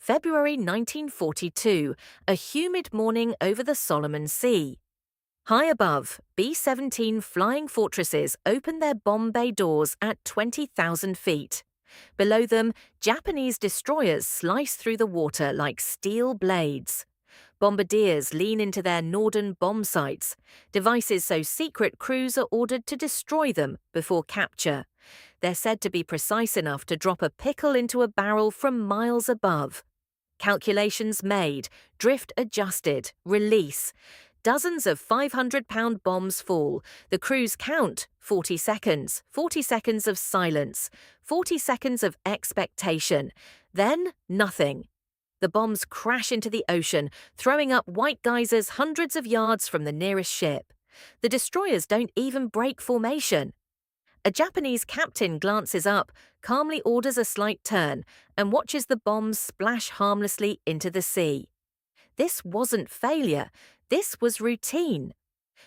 February 1942, a humid morning over the Solomon Sea. High above, B-17 flying fortresses open their bomb bay doors at 20,000 feet. Below them, Japanese destroyers slice through the water like steel blades. Bombardiers lean into their Norden bomb sites, devices so secret crews are ordered to destroy them before capture. They're said to be precise enough to drop a pickle into a barrel from miles above. Calculations made, drift adjusted, release. Dozens of 500-pound bombs fall. The crews count 40 seconds of silence, 40 seconds of expectation. Then, nothing. The bombs crash into the ocean, throwing up white geysers hundreds of yards from the nearest ship. The destroyers don't even break formation. A Japanese captain glances up, calmly orders a slight turn, and watches the bombs splash harmlessly into the sea. This wasn't failure. This was routine.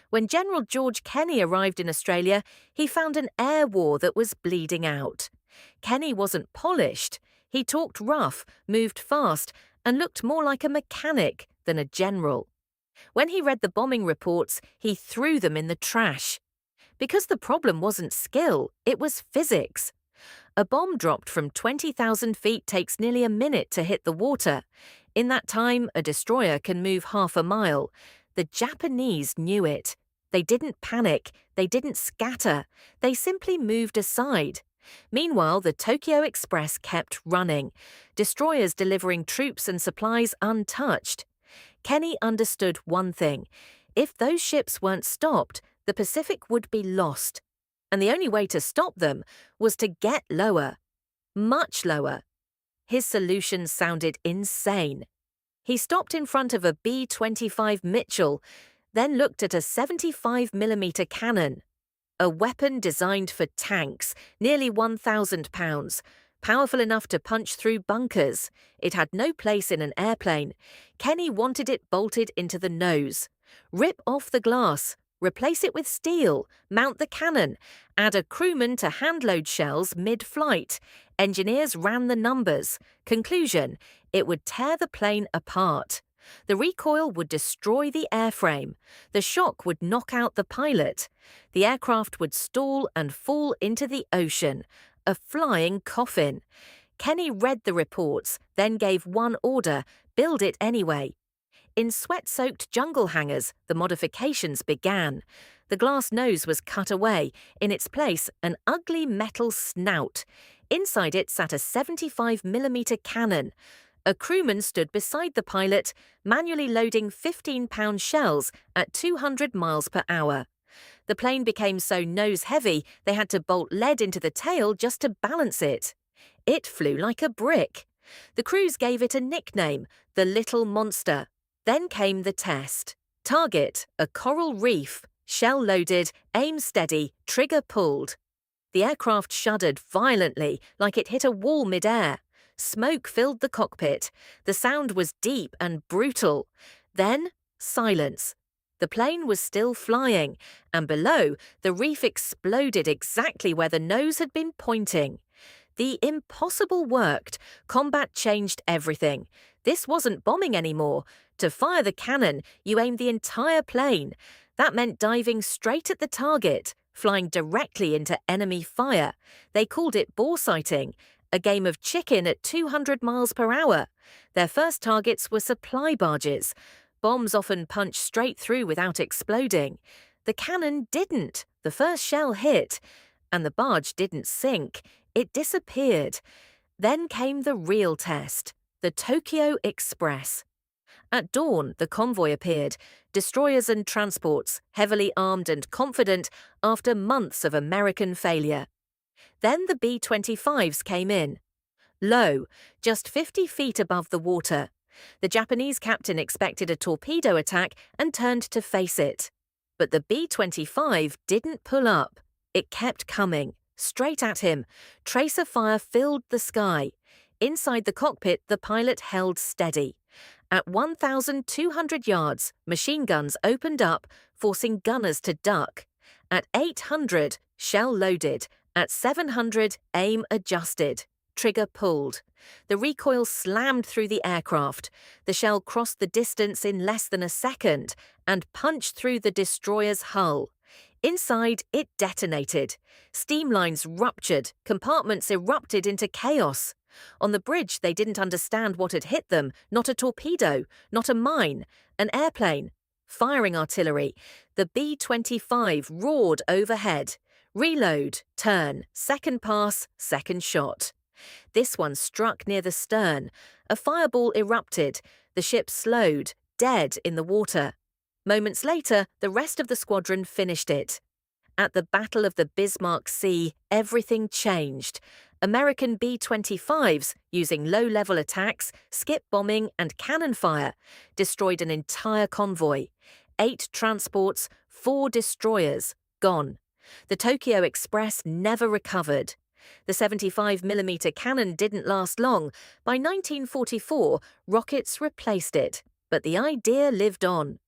When General George Kenney arrived in Australia, he found an air war that was bleeding out. Kenney wasn't polished. He talked rough, moved fast, and looked more like a mechanic than a general. When he read the bombing reports, he threw them in the trash. Because the problem wasn't skill, it was physics. A bomb dropped from 20,000 feet takes nearly a minute to hit the water. In that time, a destroyer can move half a mile. The Japanese knew it. They didn't panic. They didn't scatter. They simply moved aside. Meanwhile, the Tokyo Express kept running, destroyers delivering troops and supplies untouched. Kenney understood one thing. If those ships weren't stopped, the Pacific would be lost. And the only way to stop them was to get lower. Much lower. His solution sounded insane. He stopped in front of a B-25 Mitchell, then looked at a 75mm cannon. A weapon designed for tanks, nearly 1,000 pounds, powerful enough to punch through bunkers. It had no place in an airplane. Kenney wanted it bolted into the nose. Rip off the glass, replace it with steel, mount the cannon, add a crewman to handload shells mid-flight. Engineers ran the numbers. Conclusion, it would tear the plane apart. The recoil would destroy the airframe. The shock would knock out the pilot. The aircraft would stall and fall into the ocean. A flying coffin. Kenney read the reports, then gave one order, build it anyway. In sweat-soaked jungle hangars, the modifications began. The glass nose was cut away. In its place, an ugly metal snout. Inside it sat a 75mm cannon. A crewman stood beside the pilot, manually loading 15-pound shells at 200 miles per hour. The plane became so nose-heavy they had to bolt lead into the tail just to balance it. It flew like a brick. The crews gave it a nickname, the Little Monster. Then came the test. Target, a coral reef. Shell loaded, aim steady, trigger pulled. The aircraft shuddered violently, like it hit a wall mid-air. Smoke filled the cockpit. The sound was deep and brutal. Then, silence. The plane was still flying, and below, the reef exploded exactly where the nose had been pointing. The impossible worked. Combat changed everything. This wasn't bombing anymore. To fire the cannon, you aimed the entire plane. That meant diving straight at the target, flying directly into enemy fire. They called it bore sighting, a game of chicken at 200 miles per hour. Their first targets were supply barges. Bombs often punched straight through without exploding. The cannon didn't. The first shell hit. And the barge didn't sink. It disappeared. Then came the real test, the Tokyo Express. At dawn, the convoy appeared, destroyers and transports, heavily armed and confident after months of American failure. Then the B-25s came in. Low, just 50 feet above the water. The Japanese captain expected a torpedo attack and turned to face it. But the B-25 didn't pull up. It kept coming, straight at him. Tracer fire filled the sky. Inside the cockpit, the pilot held steady. At 1,200 yards, machine guns opened up, forcing gunners to duck. At 800, shell loaded. At 700, aim adjusted. trigger pulled. The recoil slammed through the aircraft. The shell crossed the distance in less than a second and punched through the destroyer's hull. Inside, it detonated. Steam lines ruptured, compartments erupted into chaos. On the bridge, they didn't understand what had hit them, not a torpedo, not a mine, an airplane. Firing artillery. The B-25 roared overhead. Reload, turn, second pass, second shot. This one struck near the stern. A fireball erupted. The ship slowed, dead in the water. Moments later, the rest of the squadron finished it. At the Battle of the Bismarck Sea, everything changed. American B-25s, using low-level attacks, skip bombing and cannon fire, destroyed an entire convoy. 8 transports, 4 destroyers, gone. The Tokyo Express never recovered. The 75mm cannon didn't last long. By 1944, rockets replaced it, but the idea lived on.